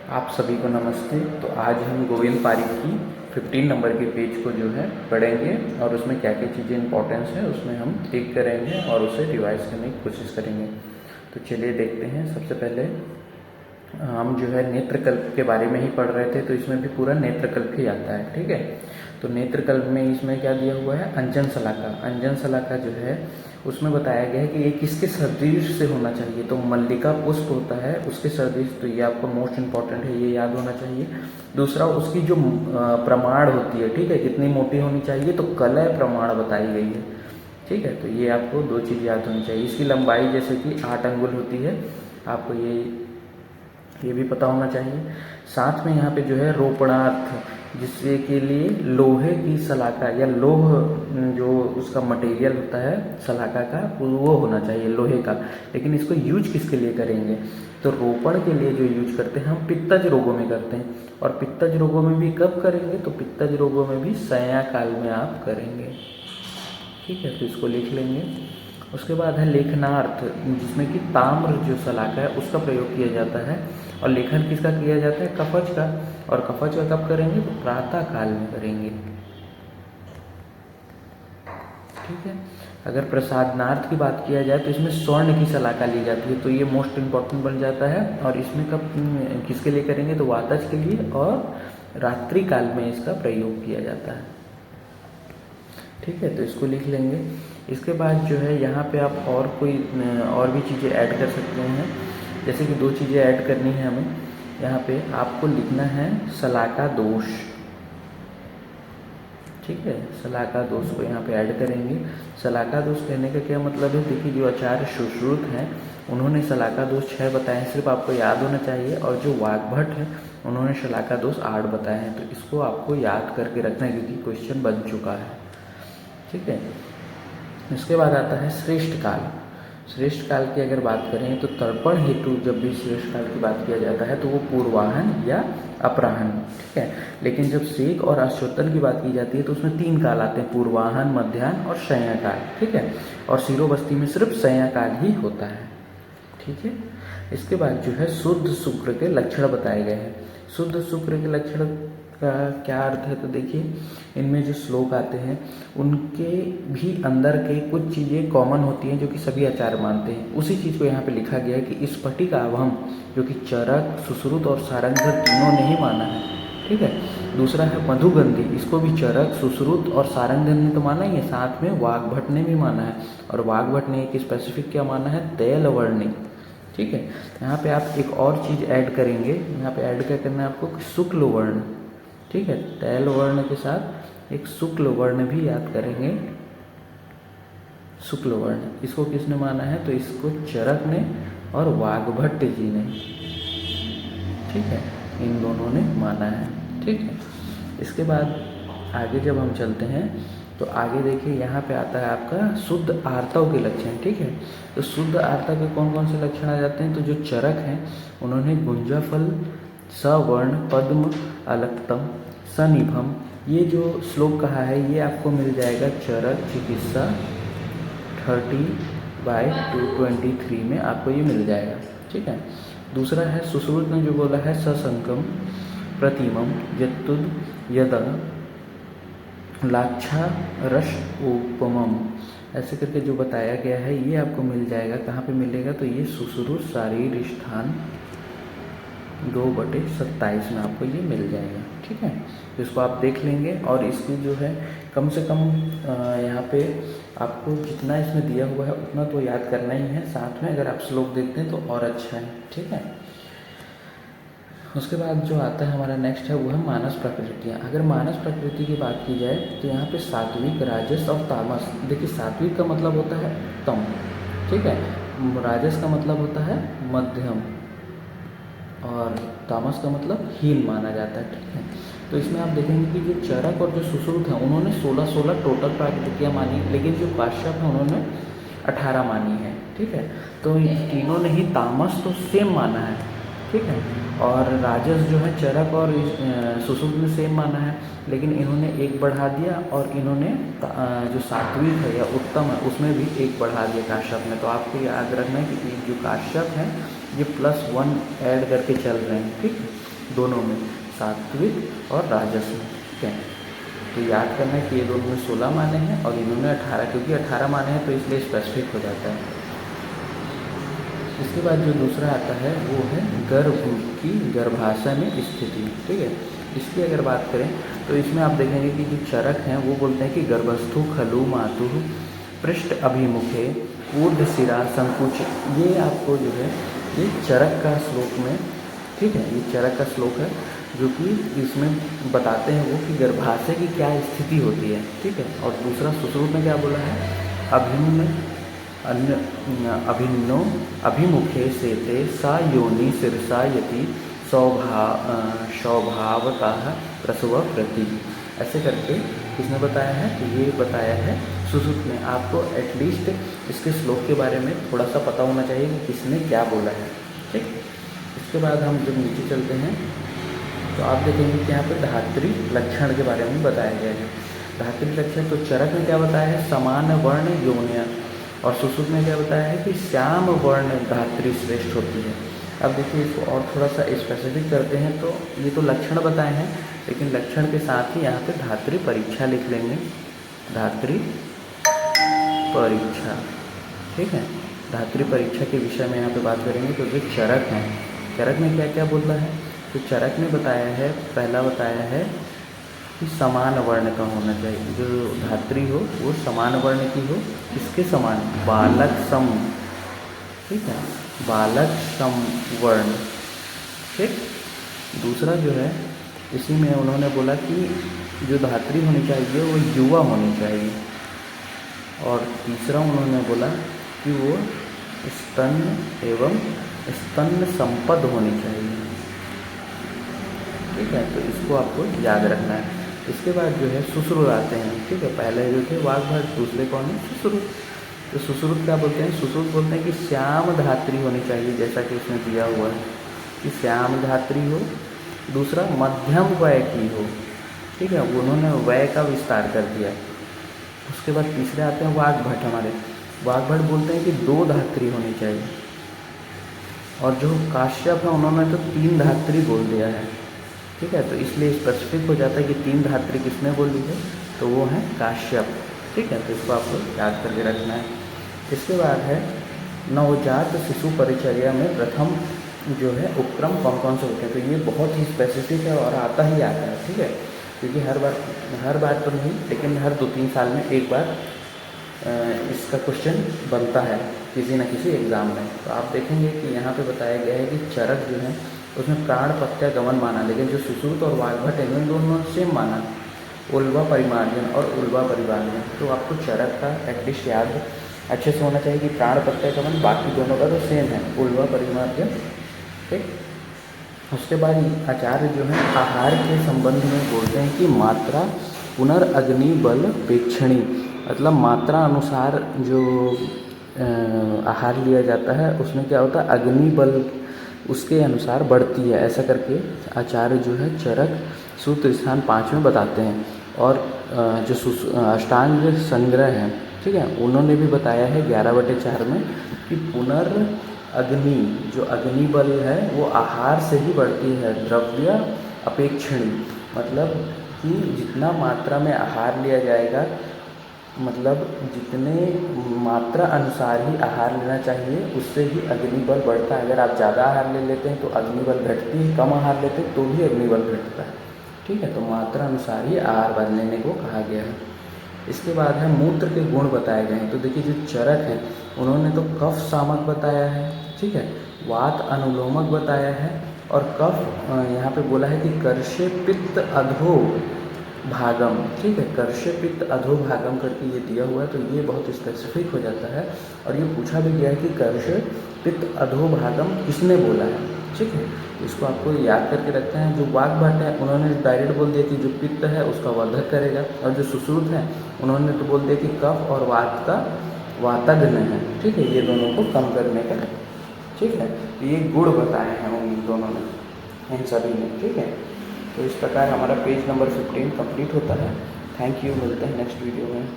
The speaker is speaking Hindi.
आप सभी को नमस्ते। तो आज हम गोविंद पारिक की 15 नंबर के पेज को जो है पढ़ेंगे और उसमें क्या क्या चीज़ें इंपॉर्टेंस है उसमें हम टिक करेंगे और उसे रिवाइज करने की कोशिश करेंगे। तो चलिए देखते हैं। सबसे पहले हम जो है नेत्रकल्प के बारे में ही पढ़ रहे थे, तो इसमें भी पूरा नेत्रकल्प ही आता है। ठीक है, तो नेत्रकल्प में इसमें क्या दिया हुआ है, अंजन शलाका। अंजन शलाका जो है उसमें बताया गया है कि ये किसके सदृश से होना चाहिए। तो मल्लिका पुष्प होता है उसके सदृश, तो ये आपको मोस्ट इंपॉर्टेंट है, ये याद होना चाहिए। दूसरा, उसकी जो प्रमाण होती है, ठीक है, कितनी मोटी होनी चाहिए, तो कलय प्रमाण बताई गई है। ठीक है, तो ये आपको दो चीज़ याद होनी चाहिए। इसकी लंबाई जैसे कि 8 अंगुल होती है, आपको ये भी पता होना चाहिए। साथ में यहाँ पे जो है रोपणार्थ, जिससे के लिए लोहे की सलाका या लोह जो उसका मटेरियल होता है सलाका का, वो होना चाहिए लोहे का। लेकिन इसको यूज किसके लिए करेंगे, तो रोपण के लिए जो यूज करते हैं हम पित्तज रोगों में करते हैं। और पित्तज रोगों में भी कब करेंगे, तो पित्तज रोगों में भी संया काल में आप करेंगे। ठीक है, तो इसको लिख लेंगे। उसके बाद है लेखनार्थ, जिसमें कि ताम्र जो शलाका है उसका प्रयोग किया जाता है। और लेखन किसका किया जाता है, कफज का। और कफज का कब करेंगे, तो प्रातः काल में करेंगे। ठीक है, अगर प्रसादनार्थ की बात किया जाए तो इसमें स्वर्ण की शलाका ली जाती है, तो ये मोस्ट इम्पॉर्टेंट बन जाता है। और इसमें कब किसके लिए करेंगे, तो वातज के लिए और रात्रि काल में इसका प्रयोग किया जाता है। ठीक है, तो इसको लिख लेंगे। इसके बाद जो है यहाँ पे आप और भी चीज़ें ऐड कर सकते हैं। जैसे कि दो चीज़ें ऐड करनी है हमें। यहाँ पे आपको लिखना है शलाका दोष। ठीक है, शलाका दोष को यहाँ पे ऐड करेंगे। शलाका दोष कहने का क्या मतलब है, देखिए जो आचार्य सुश्रुत हैं उन्होंने शलाका दोष 6 बताए हैं, सिर्फ आपको याद होना चाहिए। और जो वाग्भट है उन्होंने शलाका दोष 8 बताए हैं, तो इसको आपको याद करके रखना है क्योंकि क्वेश्चन बन चुका है। ठीक है, इसके बाद आता है श्रेष्ठ काल। श्रेष्ठ काल की अगर बात करें तो तर्पण हेतु जब भी श्रेष्ठ काल की बात किया जाता है तो वो पूर्वाहन या अपराहन। ठीक है, लेकिन जब सेक और अश्वोत्तर की बात की जाती है तो उसमें 3 काल आते हैं, पूर्वाहन, मध्याह्न और शय्याकाल। ठीक है, और सिरोबस्ती में सिर्फ शय्याकाल ही होता है। ठीक है, इसके बाद जो है शुद्ध शुक्र के लक्षण बताए गए हैं। शुद्ध शुक्र के लक्षण का क्या अर्थ है, तो देखिए इनमें जो श्लोक आते हैं उनके भी अंदर के कुछ चीज़ें कॉमन होती हैं जो कि सभी आचार्य मानते हैं। उसी चीज़ को यहाँ पे लिखा गया है कि स्फटिक आवम, जो कि चरक, सुश्रुत और सारंगधर तीनों ने ही माना है। ठीक है, दूसरा है मधुगंधी, इसको भी चरक, सुश्रुत और सारंगधर ने तो माना ही है, साथ में वाग्भट ने भी माना है। और वाग्भट ने एक स्पेसिफिक क्या माना है, तैलवर्णी। ठीक है, यहाँ पे आप एक और चीज़ ऐड करेंगे। यहाँ पे ऐड क्या करना है आपको, शुक्ल वर्ण। ठीक है, तैल वर्ण के साथ एक शुक्ल वर्ण भी याद करेंगे। शुक्ल वर्ण, इसको किसने माना है, तो इसको चरक ने और वाग्भट्ट जी ने। ठीक है, इन दोनों ने माना है। ठीक है, इसके बाद आगे जब हम चलते हैं तो आगे देखिए यहाँ पे आता है आपका शुद्ध आर्तव के लक्षण। ठीक है, तो शुद्ध आर्तव के कौन कौन से लक्षण आ जाते हैं, तो जो चरक हैं उन्होंने गुंजाफल, सवर्ण, पद्म, अलक्तम, सनिभम, ये जो श्लोक कहा है ये आपको मिल जाएगा चरक चिकित्सा 30/223 में आपको ये मिल जाएगा। ठीक है, दूसरा है सुश्रुत ने जो बोला है सशंकम, प्रतिमम, यत्तुद, यद, लाक्षा, रस, उपमम, ऐसे करके जो बताया गया है ये आपको मिल जाएगा। कहाँ पे मिलेगा, तो ये सुश्रुत शारीर स्थान 2/27 में आपको ये मिल जाएगा। ठीक है, तो इसको आप देख लेंगे। और इसकी जो है कम से कम यहाँ पे आपको जितना इसमें दिया हुआ है उतना तो याद करना ही है, साथ में अगर आप श्लोक देखते हैं तो और अच्छा है। ठीक है, उसके बाद जो आता है हमारा नेक्स्ट है वो है मानस प्रकृतियाँ। अगर मानस प्रकृति की बात की जाए तो यहाँ पे सात्विक, राजस और तामस। देखिए सात्विक का मतलब होता है उत्तम, ठीक है, राजस का मतलब होता है मध्यम और तामस का मतलब हीन माना जाता है। ठीक है, तो इसमें आप देखेंगे कि जो चरक और जो सुश्रुत हैं उन्होंने 16 टोटल प्राकृतियाँ मानी, लेकिन जो काश्यप हैं उन्होंने 18 मानी है। ठीक है, तो तीनों ने ही तामस तो सेम माना है। ठीक है, और राजस जो है चरक और सुश्रुत ने सेम माना है, लेकिन इन्होंने एक बढ़ा दिया और इन्होंने जो सात्विक है या उत्तम है उसमें भी एक बढ़ा दिया काश्यप में। तो आपको याद रखना है कि जो काश्यप है ये +1 ऐड करके चल रहे हैं। ठीक, दोनों में, सात्विक और राजस में। ठीक है, तो याद करना है कि ये दोनों में 16 माने हैं और इन्होंने 18, क्योंकि 18 माने हैं तो इसलिए स्पेसिफिक हो जाता है। इसके बाद जो दूसरा आता है वो है गर्भ की गर्भाशय में स्थिति। ठीक है, इसकी अगर बात करें तो इसमें आप देखेंगे कि जो चरक हैं वो बोलते हैं कि गर्भस्थु खलु मातु पृष्ठ अभिमुखे ऊर्ध्व शिरा संकुच। ये आपको जो है ये चरक का श्लोक में, ठीक है, ये चरक का श्लोक है जो कि इसमें बताते हैं वो कि गर्भाशय की क्या स्थिति होती है। ठीक है, और दूसरा सुश्रुत में क्या बोला है, अभिन्न अभिन्नो अभिमुखे सेते सा योनि शिरसा यति स्वभावतः प्रसव प्रति। ऐसे करके किसने बताया है, तो ये बताया है सुश्रुत ने। आपको एटलीस्ट इसके श्लोक के बारे में थोड़ा सा पता होना चाहिए कि किसने क्या बोला है। ठीक, इसके बाद हम जब नीचे चलते हैं तो आप देखेंगे कि यहाँ पे धात्री लक्षण के बारे में बताया गया है। धात्री लक्षण तो चरक में क्या बताया है, समान वर्ण योनिया, और सुश्रुत में क्या बताया है कि श्याम वर्ण धात्री श्रेष्ठ होती है। अब देखिए इसको और थोड़ा सा स्पेसिफिक करते हैं, तो ये तो लक्षण बताए हैं, लेकिन लक्षण के साथ ही यहाँ पे धात्री परीक्षा लिख लेंगे, धात्री परीक्षा। ठीक है, धात्री परीक्षा के विषय में यहाँ पे बात करेंगे। तो जो चरक हैं, चरक में क्या क्या बोला है, तो चरक ने बताया है, पहला बताया है कि समान वर्ण का होना चाहिए, जो धात्री हो वो समान वर्ण की हो। इसके समान बालक सम, ठीक है, बालक सम वर्ण। ठीक, दूसरा जो है इसी में उन्होंने बोला कि जो धात्री होनी चाहिए वो युवा होनी चाहिए, और तीसरा उन्होंने बोला कि वो स्तन एवं स्तन संपद होनी चाहिए। ठीक है, तो इसको आपको याद रखना है। इसके बाद जो है सुश्रुत आते हैं। ठीक है, पहले जो थे वाग्भट, दूसरे कौन है, सुश्रुत। तो सुश्रुत क्या बोलते हैं, सुश्रुत बोलते हैं कि श्याम धात्री होनी चाहिए, जैसा कि इसमें दिया हुआ है कि श्याम धात्री हो। दूसरा मध्यम वय की हो। ठीक है, उन्होंने वय का विस्तार कर दिया। उसके बाद तीसरे आते हैं वाग्भट। हमारे वाग्भट बोलते हैं कि 2 धात्री होनी चाहिए, और जो काश्यप है उन्होंने तो 3 धात्री बोल दिया है। ठीक है, तो इसलिए स्पेसिफिक हो जाता है कि 3 धात्री किसने बोली है, तो वो है काश्यप। ठीक है, तो इसको आपको याद करके रखना है। इसके बाद है नवजात शिशु परिचर्या में प्रथम जो है उपक्रम कौन कौन से होते हैं, तो ये बहुत ही स्पेसिफिक है और आता ही आता है। ठीक है, क्योंकि हर बार तो नहीं, लेकिन हर 2-3 साल में एक बार इसका क्वेश्चन बनता है किसी न किसी एग्ज़ाम में। तो आप देखेंगे कि यहाँ पे बताया गया है कि चरक जो है उसमें प्राण प्रत्यागमन माना, लेकिन जो सुश्रुत और वाग्भट है इन दोनों सेम माना, उल्वा परिमार्जन और उल्वा परिवार्जन। तो आपको चरक का एटलीस्ट याद अच्छे से होना चाहिए कि प्राण प्रत्यागमन, बाकी दोनों का तो सेम है, उल्वा परिमार्जन। ठीक, उसके बाद आचार्य जो है आहार के संबंध में बोलते हैं कि मात्रा पुनर्अग्नि बल पेक्षणी, मतलब मात्रा अनुसार जो आहार लिया जाता है उसमें क्या होता है, अग्नि बल उसके अनुसार बढ़ती है। ऐसा करके आचार्य जो है चरक सूत्र स्थान 5 में बताते हैं। और जो अष्टांग संग्रह है, ठीक है, उन्होंने भी बताया है 11/4 में कि पुनर्अग्नि जो अग्नि बल है वो आहार से ही बढ़ती है, द्रव्य अपेक्षणी, मतलब कि जितना मात्रा में आहार लिया जाएगा, मतलब जितने मात्रा अनुसार ही आहार लेना चाहिए उससे ही अग्निबल बढ़ता है। अगर आप ज़्यादा आहार ले लेते हैं तो अग्निबल घटती है, कम आहार लेते हैं तो भी अग्निबल घटता है। ठीक है, तो मात्रा अनुसार ही आहार लेने को कहा गया है। इसके बाद है मूत्र के गुण बताए गए हैं। तो देखिए जो चरक है उन्होंने तो कफ सामक बताया है, ठीक है, वात अनुलोमक बताया है, और कफ यहाँ पे बोला है कि कर्षे पित्त अधो भागम। ठीक है, कर्षे पित्त अधो भागम करके ये दिया हुआ है, तो ये बहुत स्पेसिफिक हो जाता है। और ये पूछा भी गया है कि कर्षे पित्त अधो भागम किसने बोला है। ठीक है, इसको आपको याद करके रखते हैं। जो वाग्भट है उन्होंने डायरेक्ट बोल दिया कि जो पित्त है उसका वर्धक करेगा, और जो सुश्रुत है उन्होंने तो बोल दिया कि कफ और वात का वातग्न है। ठीक है, ये दोनों को कम करने का। ठीक है, तो ये गुण बताए हैं उन दोनों ने, इन सभी ने। ठीक है, तो इस प्रकार हमारा पेज नंबर 15 कंप्लीट होता है। थैंक यू, मिलते हैं नेक्स्ट वीडियो में।